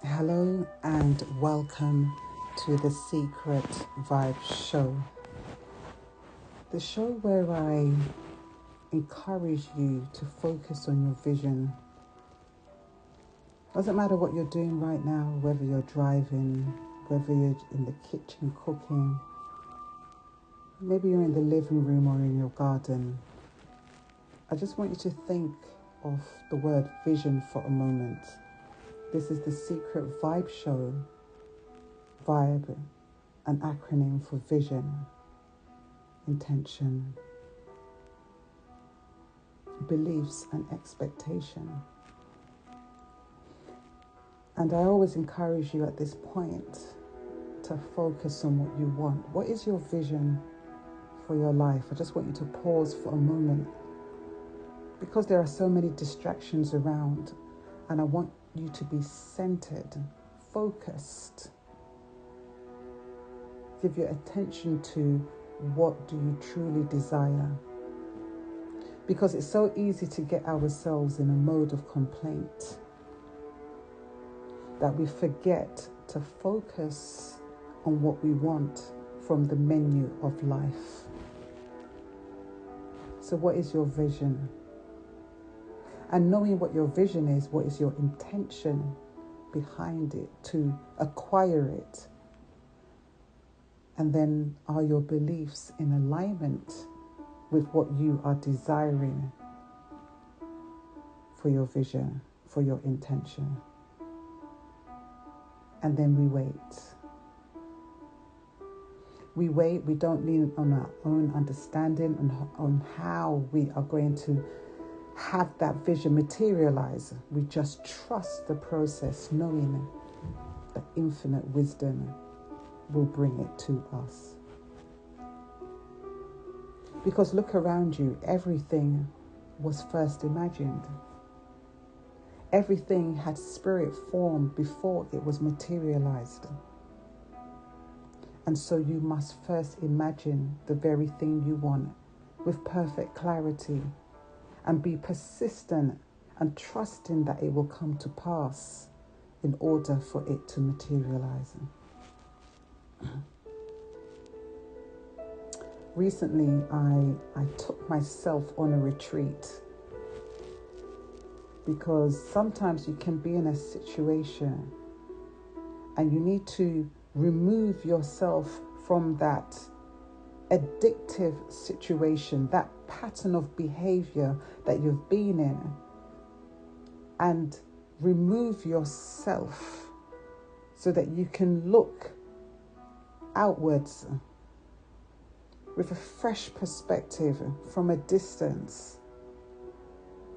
Hello and welcome to the Secret Vibe Show. The show where I encourage you to focus on your vision. Doesn't matter what you're doing right now, whether you're driving, whether you're in the kitchen cooking, maybe you're in the living room or in your garden. I just want you to think of the word vision for a moment. This is the Secret Vibe Show. Vibe, an acronym for vision, intention, beliefs and expectation. And I always encourage you at this point to focus on what you want. What is your vision for your life? I just want you to pause for a moment because there are so many distractions around, and I want you to be centered, focused. Give your attention to what do you truly desire. Because it's so easy to get ourselves in a mode of complaint that we forget to focus on what we want from the menu of life. So what is your vision? And knowing what your vision is, what is your intention behind it to acquire it? And then are your beliefs in alignment with what you are desiring for your vision, for your intention? And then we wait. We wait, we don't lean on our own understanding on how we are going to have that vision materialize. We just trust the process, knowing that infinite wisdom will bring it to us. Because look around you, everything was first imagined. Everything had spirit form before it was materialized. And so you must first imagine the very thing you want with perfect clarity and be persistent and trusting that it will come to pass in order for it to materialize. Recently, I took myself on a retreat because sometimes you can be in a situation and you need to remove yourself from that addictive situation, that pattern of behavior that you've been in, and remove yourself so that you can look outwards with a fresh perspective from a distance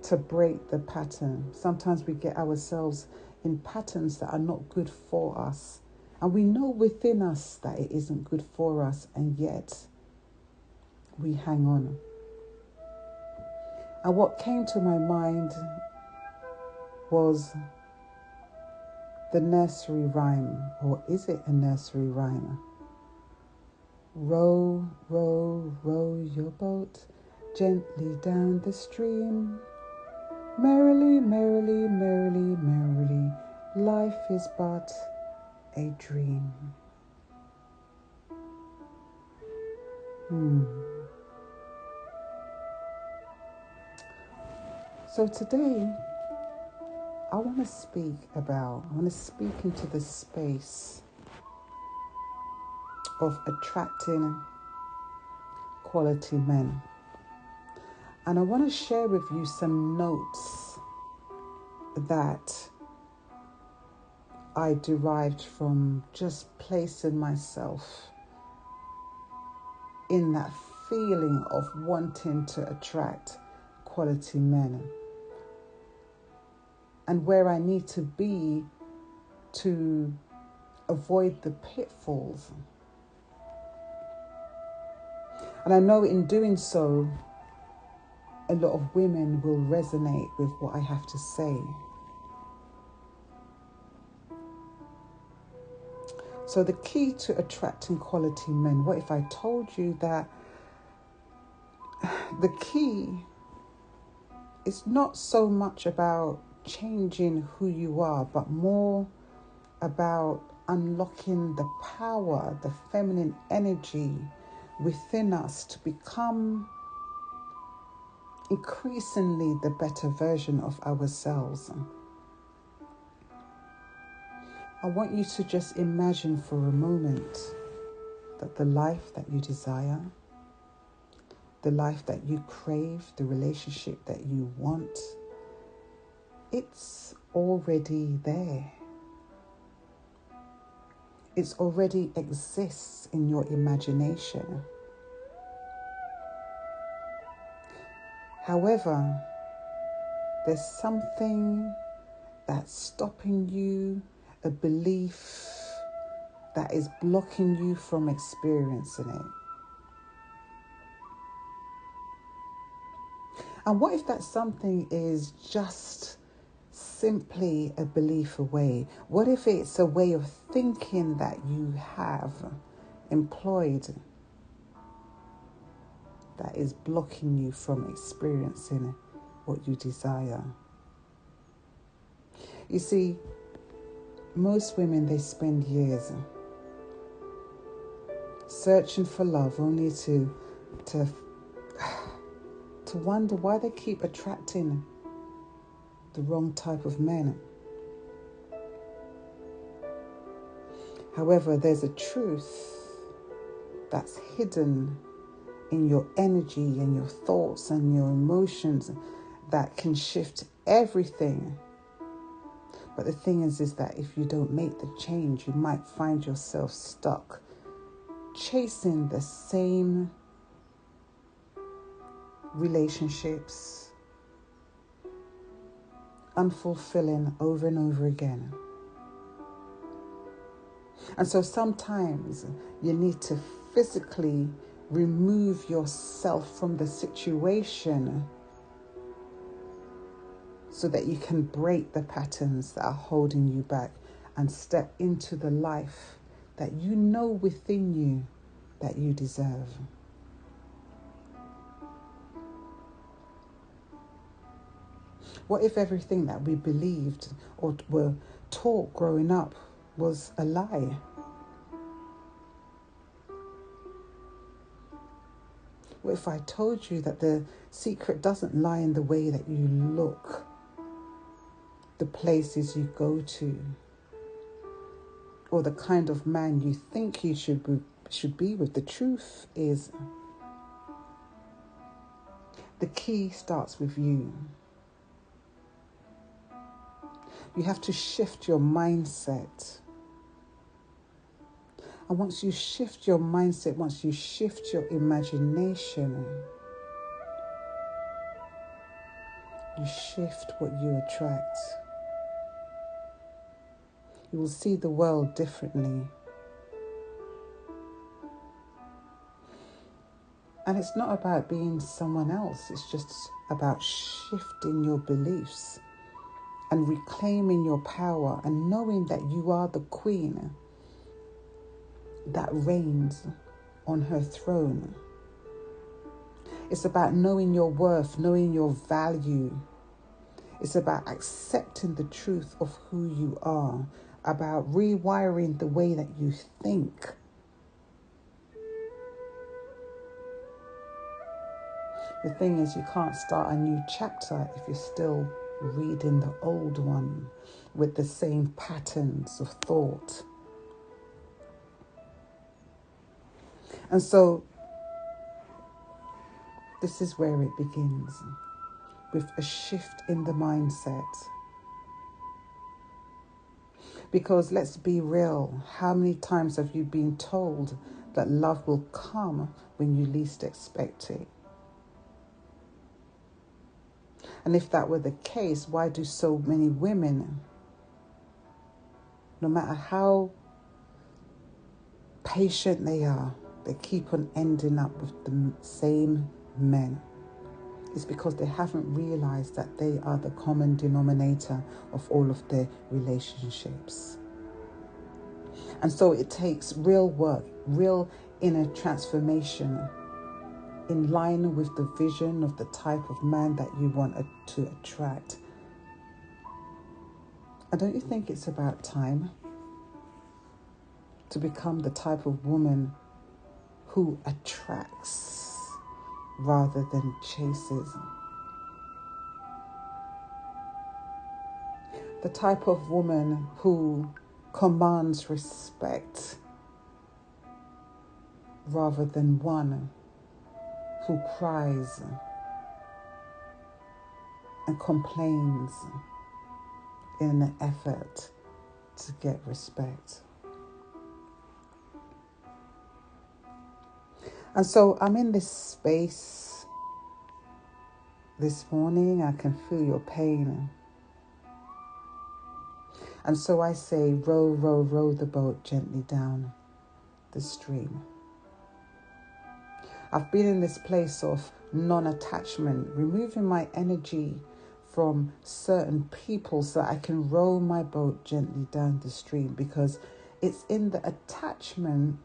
to break the pattern. Sometimes we get ourselves in patterns that are not good for us, and we know within us that it isn't good for us, and yet we hang on. And what came to my mind was the nursery rhyme, or is it a nursery rhyme? Row, row, row your boat gently down the stream. Merrily, merrily, merrily, merrily, life is but a dream. So today, I want to speak into the space of attracting quality men. And I want to share with you some notes that I derived from just placing myself in that feeling of wanting to attract quality men, and where I need to be to avoid the pitfalls. And I know in doing so, a lot of women will resonate with what I have to say. So the key to attracting quality men, what if I told you that the key is not so much about changing who you are, but more about unlocking the power, the feminine energy within us to become increasingly the better version of ourselves. I want you to just imagine for a moment that the life that you desire, the life that you crave, the relationship that you want, it's already there. It already exists in your imagination. However, there's something that's stopping you, a belief that is blocking you from experiencing it. And what if that something is just simply a belief away? What if it's a way of thinking that you have employed that is blocking you from experiencing what you desire? You see, most women, they spend years searching for love only to wonder why they keep attracting the wrong type of men. However, there's a truth that's hidden in your energy and your thoughts and your emotions that can shift everything. But the thing is that if you don't make the change, you might find yourself stuck chasing the same relationships, unfulfilling over and over again. And so sometimes you need to physically remove yourself from the situation so that you can break the patterns that are holding you back and step into the life that you know within you that you deserve. What if everything that we believed or were taught growing up was a lie? What if I told you that the secret doesn't lie in the way that you look, the places you go to, or the kind of man you think you should be with? The truth is, the key starts with you. You have to shift your mindset. And once you shift your mindset, once you shift your imagination, you shift what you attract. You will see the world differently. And it's not about being someone else. It's just about shifting your beliefs and reclaiming your power and knowing that you are the queen that reigns on her throne. It's about knowing your worth, knowing your value. It's about accepting the truth of who you are, about rewiring the way that you think. The thing is, you can't start a new chapter if you're still reading the old one with the same patterns of thought. And so, this is where it begins, with a shift in the mindset. Because let's be real, how many times have you been told that love will come when you least expect it? And if that were the case, why do so many women, no matter how patient they are, they keep on ending up with the same men? It's because they haven't realized that they are the common denominator of all of their relationships. And so it takes real work, real inner transformation in line with the vision of the type of man that you want to attract. And don't you think it's about time? to become the type of woman who attracts rather than chases. The type of woman who commands respect rather than one who cries and complains in an effort to get respect. And so I'm in this space this morning. I can feel your pain. And so I say, row, row, row the boat gently down the stream. I've been in this place of non-attachment, removing my energy from certain people so that I can row my boat gently down the stream, because it's in the attachment,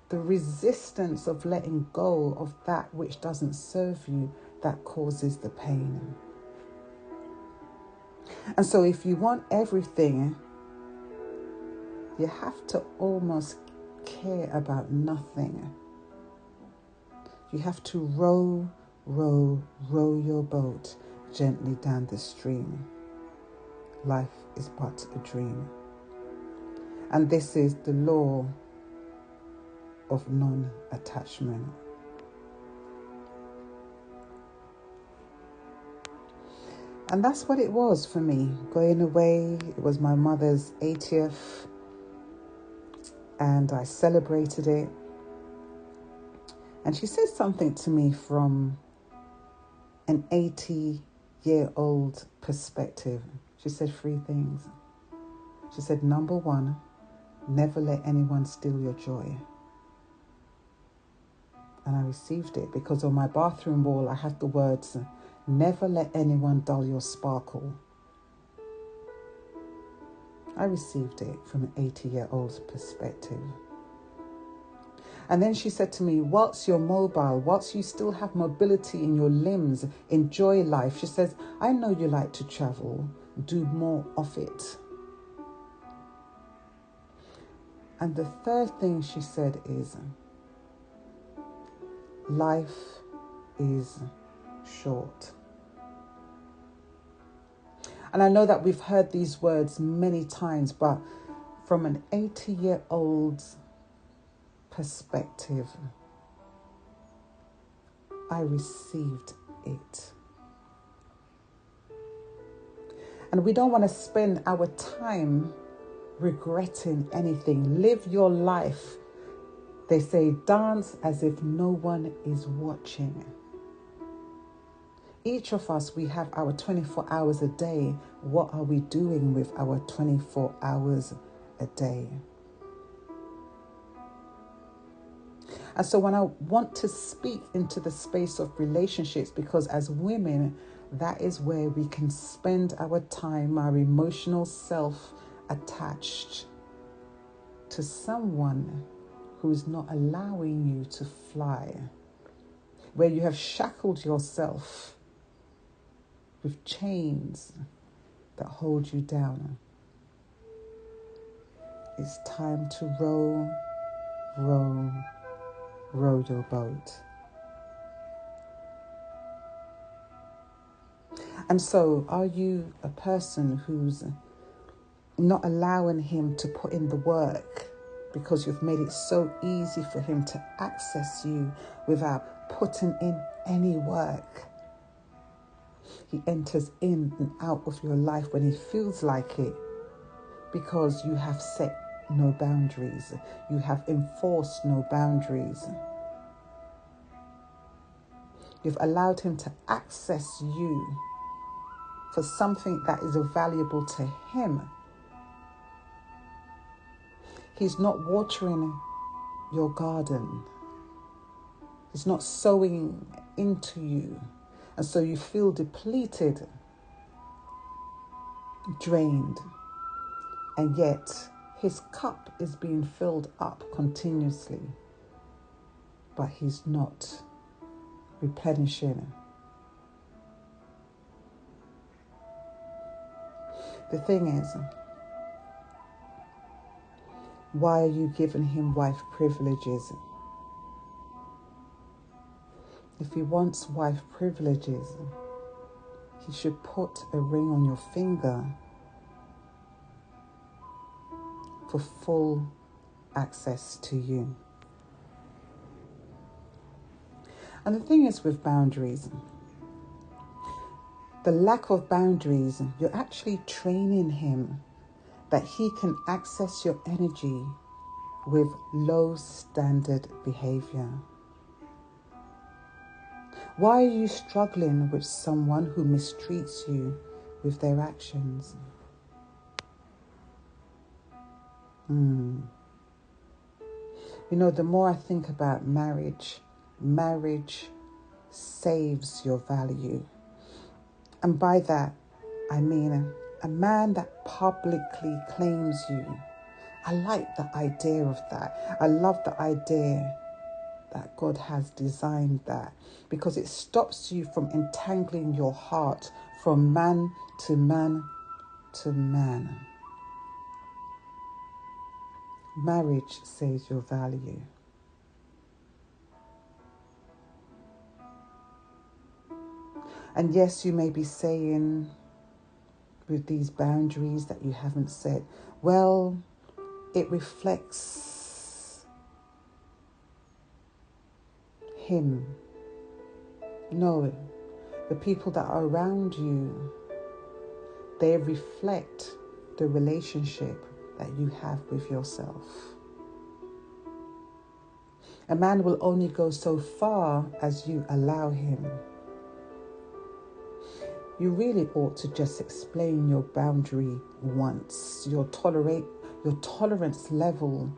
the resistance of letting go of that which doesn't serve you, that causes the pain. And so if you want everything, you have to almost care about nothing. You have to row, row, row your boat gently down the stream. Life is but a dream. And this is the law of non-attachment. And that's what it was for me. Going away, it was my mother's 80th, and I celebrated it. And she said something to me from an 80-year-old perspective. She said 3 things. She said, number 1, never let anyone steal your joy. And I received it, because on my bathroom wall I had the words, never let anyone dull your sparkle. I received it from an 80-year-old's perspective. And then she said to me, whilst you're mobile, whilst you still have mobility in your limbs, enjoy life. She says, I know you like to travel, do more of it. And the third thing she said is, life is short. And I know that we've heard these words many times, but from an 80-year-old's perspective, I received it. And we don't want to spend our time regretting anything. Live your life. They say, dance as if no one is watching. Each of us, we have our 24 hours a day. What are we doing with our 24 hours a day? And so when I want to speak into the space of relationships, because as women, that is where we can spend our time, our emotional self attached to someone who is not allowing you to fly, where you have shackled yourself with chains that hold you down. It's time to row, row, row your boat. And so, are you a person who's not allowing him to put in the work because you've made it so easy for him to access you without putting in any work? He enters in and out of your life when he feels like it, because you have set no boundaries. You have enforced no boundaries. You've allowed him to access you for something that is valuable to him. He's not watering your garden. He's not sowing into you. And so you feel depleted, drained, and yet his cup is being filled up continuously, but he's not replenishing. The thing is, Why are you giving him wife privileges? If he wants wife privileges, he should put a ring on your finger for full access to you. And the thing is with boundaries, the lack of boundaries, you're actually training him that he can access your energy with low standard behavior. Why are you struggling with someone who mistreats you with their actions? You know, the more I think about marriage, marriage saves your value. And by that, I mean a man that publicly claims you. I like the idea of that. I love the idea that God has designed that, because it stops you from entangling your heart from man to man to man. Marriage saves your value. And yes, you may be saying with these boundaries that you haven't set, well, it reflects him. No, the people that are around you, they reflect the relationship that you have with yourself. A man will only go so far as you allow him. You really ought to just explain your boundary once. Your tolerance level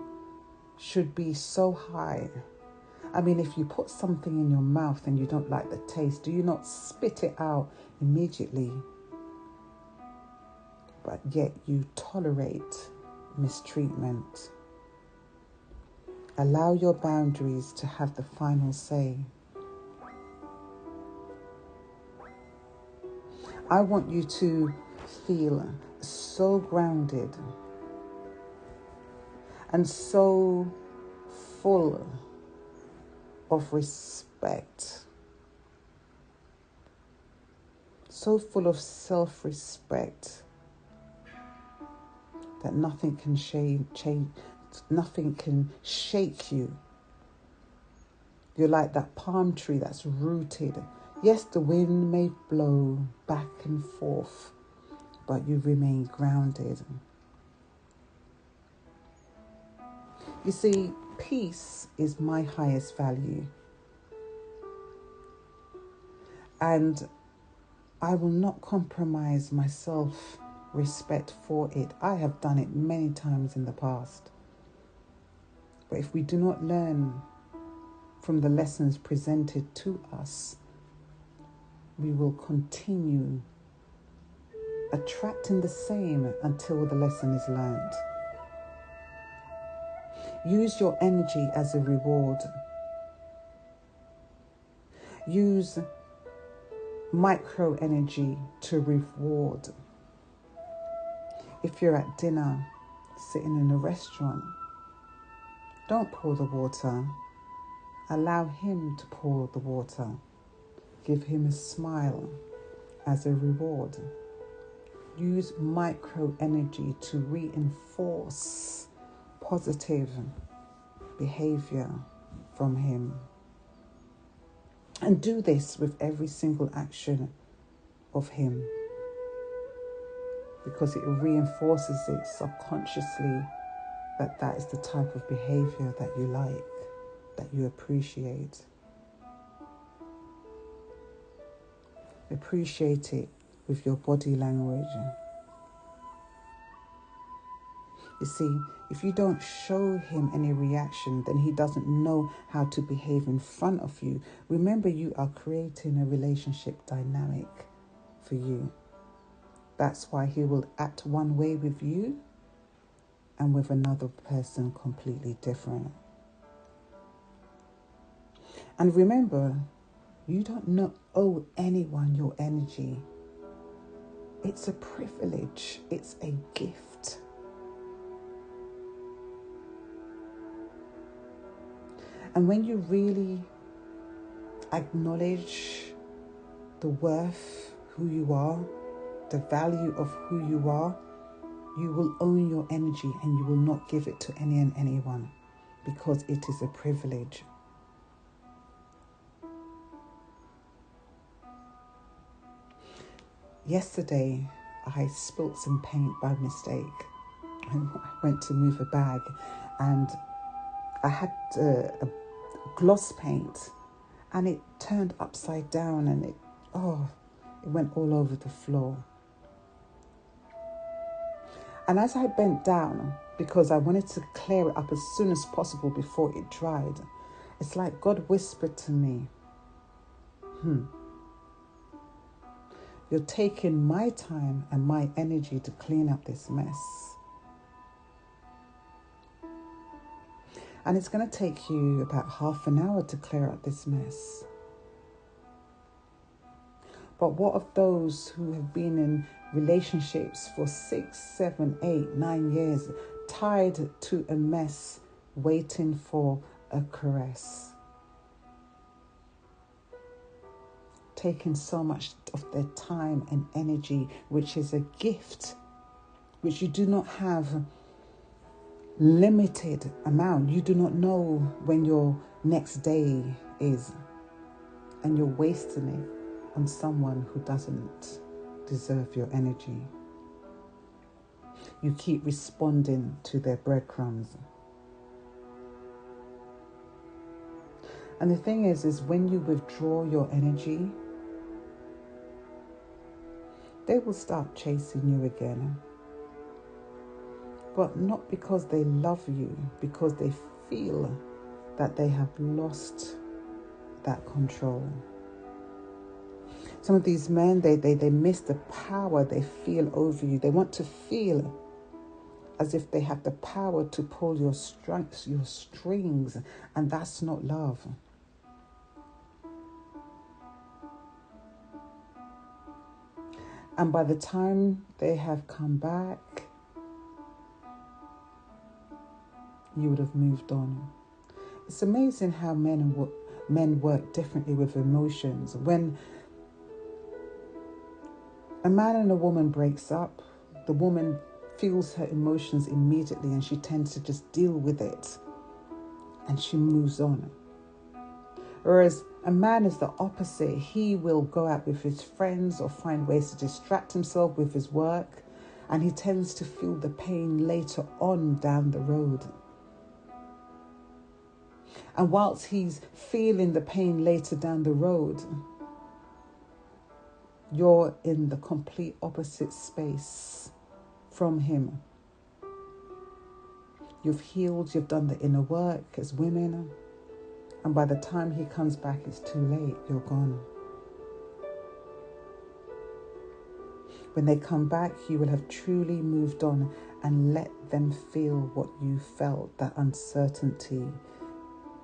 should be so high. I mean, if you put something in your mouth and you don't like the taste, do you not spit it out immediately? But yet you tolerate mistreatment. Allow your boundaries to have the final say. I want you to feel so grounded and so full of respect, so full of self-respect that nothing can shake you. You're like that palm tree that's rooted. Yes, the wind may blow back and forth, but you remain grounded. You see, peace is my highest value. And I will not compromise my self-respect for it. I have done it many times in the past. But if we do not learn from the lessons presented to us, we will continue attracting the same until the lesson is learned. Use your energy as a reward. Use micro energy to reward. If you're at dinner, sitting in a restaurant, don't pour the water. Allow him to pour the water. Give him a smile as a reward. Use micro energy to reinforce positive behavior from him. And do this with every single action of him, because it reinforces it subconsciously that is the type of behavior that you like, that you appreciate. Appreciate it with your body language. You see, if you don't show him any reaction, then he doesn't know how to behave in front of you. Remember, you are creating a relationship dynamic for you. That's why he will act one way with you and with another person completely different. And remember, you don't owe anyone your energy. It's a privilege. It's a gift. And when you really acknowledge the worth, who you are, the value of who you are, you will own your energy and you will not give it to any and anyone, because it is a privilege. Yesterday, I spilt some paint by mistake. I went to move a bag and I had a gloss paint and it turned upside down and it went all over the floor. And as I bent down, because I wanted to clear it up as soon as possible before it dried, it's like God whispered to me, you're taking my time and my energy to clean up this mess. And it's going to take you about half an hour to clear up this mess. But what of those who have been in relationships for 6, 7, 8, 9 years, tied to a mess, waiting for a caress? Taking so much of their time and energy, which is a gift, which you do not have limited amount. You do not know when your next day is, and you're wasting it on someone who doesn't deserve your energy. You keep responding to their breadcrumbs. And the thing is when you withdraw your energy, they will start chasing you again. But not because they love you, because they feel that they have lost that control. Some of these men, they miss the power they feel over you. They want to feel as if they have the power to pull your strings, and that's not love. And by the time they have come back, you would have moved on. It's amazing how men work differently with emotions. When a man and a woman breaks up, the woman feels her emotions immediately and she tends to just deal with it and she moves on. Whereas a man is the opposite. He will go out with his friends or find ways to distract himself with his work, and he tends to feel the pain later on down the road. And whilst he's feeling the pain later down the road, you're in the complete opposite space from him. You've healed, you've done the inner work as women, and by the time he comes back, it's too late, you're gone. When they come back, you will have truly moved on and let them feel what you felt, that uncertainty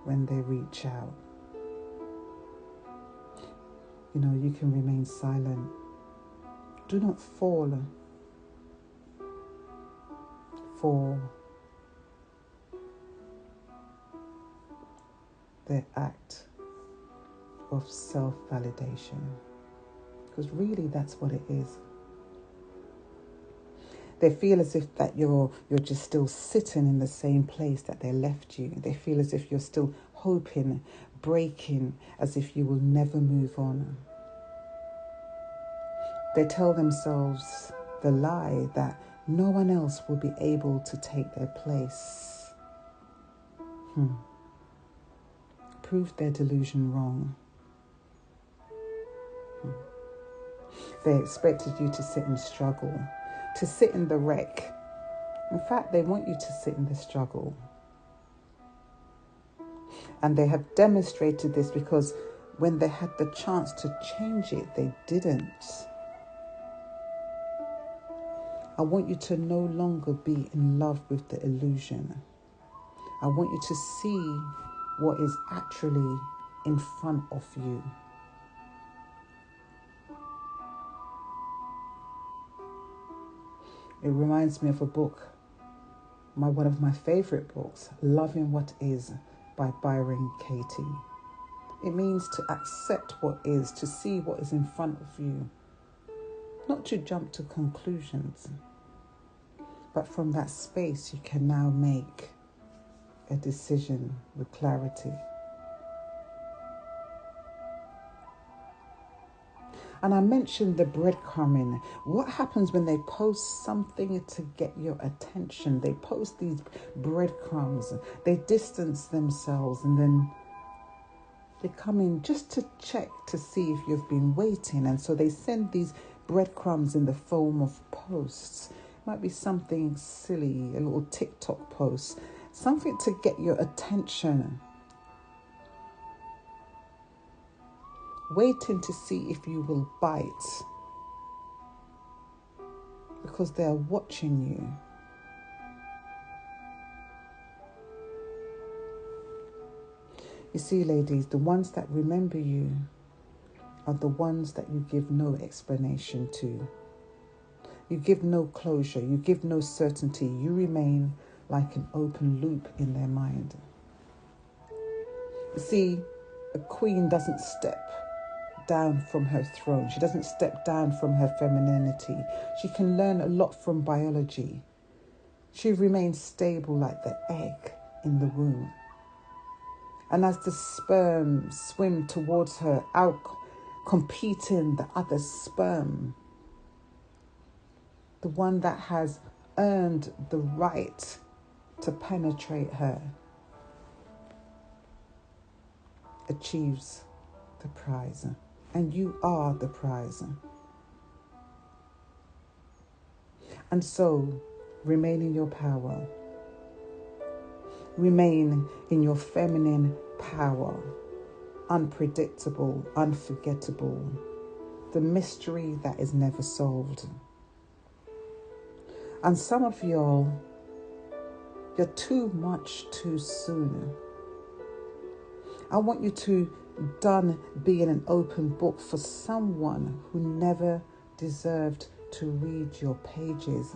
when they reach out. You know, you can remain silent. Do not fall for their act of self-validation, because really that's what it is. They feel as if that you're just still sitting in the same place that they left you. They feel as if you're still hoping, breaking, as if you will never move on. They tell themselves the lie that no one else will be able to take their place. Prove their delusion wrong. They expected you to sit and struggle, to sit in the wreck. In fact, they want you to sit in the struggle. And they have demonstrated this because when they had the chance to change it, they didn't. I want you to no longer be in love with the illusion. I want you to see what is actually in front of you. It reminds me of a book, one of my favorite books, Loving What Is by Byron Katie. It means to accept what is, to see what is in front of you, not to jump to conclusions, but from that space you can now make a decision with clarity. And I mentioned the breadcrumbing. What happens when they post something to get your attention? They post these breadcrumbs, they distance themselves, and then they come in just to check to see if you've been waiting. And so they send these breadcrumbs in the form of posts. It might be something silly, a little TikTok post, something to get your attention. Waiting to see if you will bite, because they are watching you. You see, ladies, the ones that remember you are the ones that you give no explanation to. You give no closure. You give no certainty. You remain like an open loop in their mind. You see, a queen doesn't step down from her throne. She doesn't step down from her femininity. She can learn a lot from biology. She remains stable like the egg in the womb. And as the sperm swim towards her, out competing the other sperm, the one that has earned the right to penetrate her, achieves the prize. And you are the prize. And so, remain in your power. Remain in your feminine power. Unpredictable, unforgettable. The mystery that is never solved. And some of y'all, you're too much too soon. I want you to done being an open book for someone who never deserved to read your pages.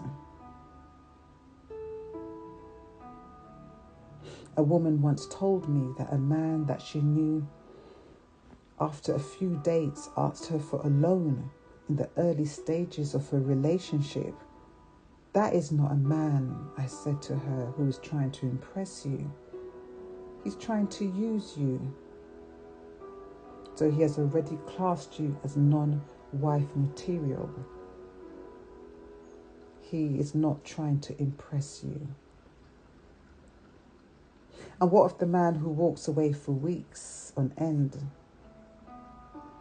A woman once told me that a man that she knew after a few dates asked her for a loan in the early stages of a relationship. That is not a man, I said to her, who is trying to impress you. He's trying to use you. So he has already classed you as non-wife material. He is not trying to impress you. And what of the man who walks away for weeks on end?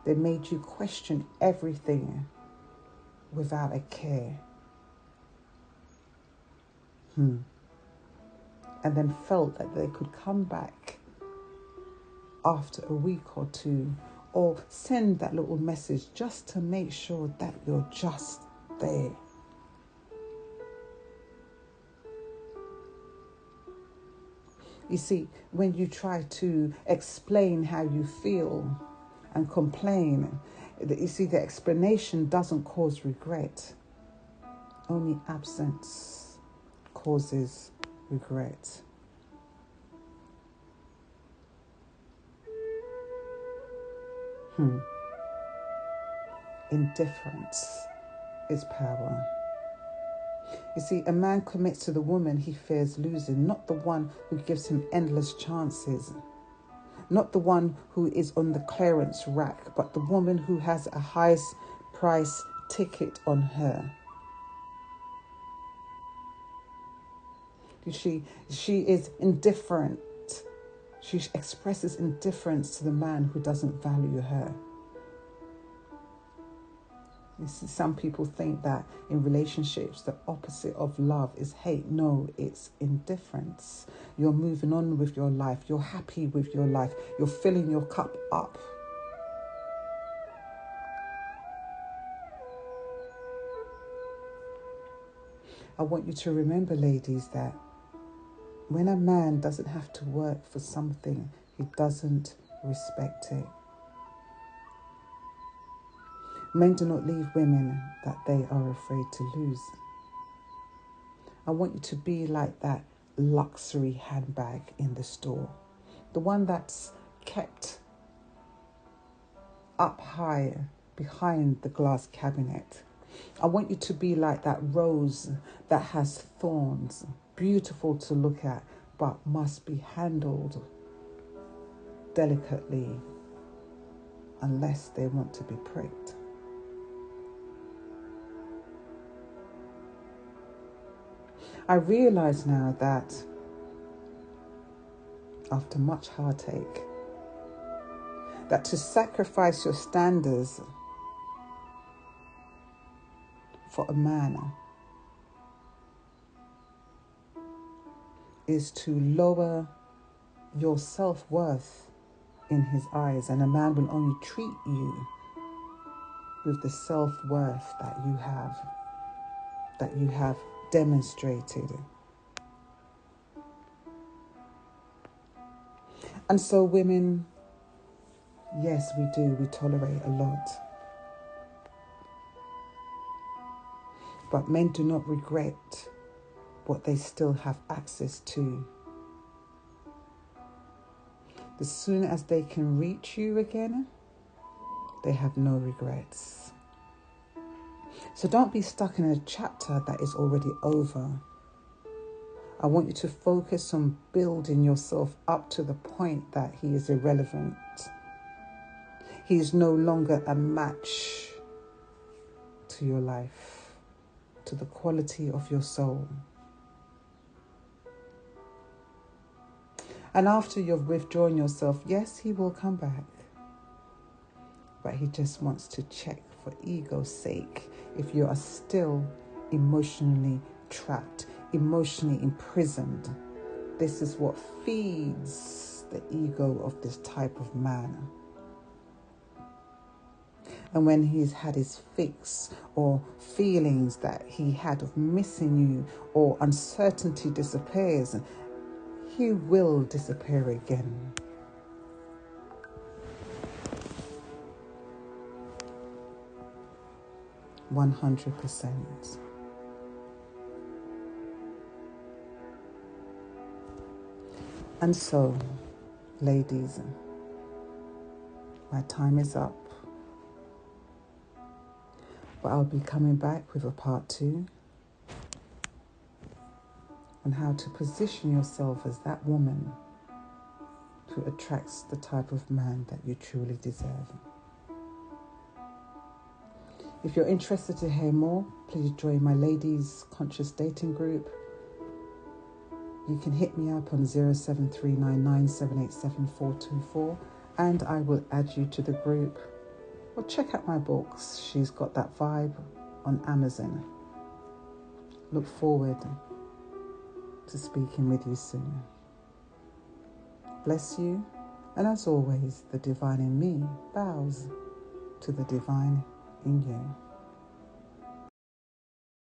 They made you question everything without a care. And then felt that they could come back after a week or two, or send that little message just to make sure that you're just there. You see, when you try to explain how you feel and complain, you see, the explanation doesn't cause regret. Only absence causes regret. Indifference is power. You see, a man commits to the woman he fears losing, not the one who gives him endless chances, not the one who is on the clearance rack, but the woman who has a highest price ticket on her. She is indifferent. She expresses indifference to the man who doesn't value her. You see, some people think that in relationships, the opposite of love is hate. No, it's indifference. You're moving on with your life. You're happy with your life. You're filling your cup up. I want you to remember, ladies, that when a man doesn't have to work for something, he doesn't respect it. Men do not leave women that they are afraid to lose. I want you to be like that luxury handbag in the store. the one that's kept up high behind the glass cabinet. I want you to be like that rose that has thorns, beautiful to look at, but must be handled delicately unless they want to be pricked. I realize now that after much heartache, that to sacrifice your standards for a man is to lower your self-worth in his eyes, and a man will only treat you with the self-worth that you have demonstrated. And so women, yes, we tolerate a lot. But men do not regret what they still have access to. As soon as they can reach you again, they have no regrets. So don't be stuck in a chapter that is already over. I want you to focus on building yourself up to the point that he is irrelevant. He is no longer a match to your life, to the quality of your soul. And after you've withdrawn yourself, yes, he will come back. But he just wants to check for ego's sake if you are still emotionally trapped, emotionally imprisoned. This is what feeds the ego of this type of man. And when he's had his fix, or feelings that he had of missing you, or uncertainty disappears, he will disappear again. %100. And so, ladies, my time is up. But I'll be coming back with a part 2 on how to position yourself as that woman who attracts the type of man that you truly deserve. If you're interested to hear more, please join my Ladies Conscious Dating group. You can hit me up on 0739978744 and I will add you to the group. Or check out my books. She's Got That Vibe on Amazon. Look forward to speaking with you soon. Bless you, and as always, the divine in me bows to the divine in you.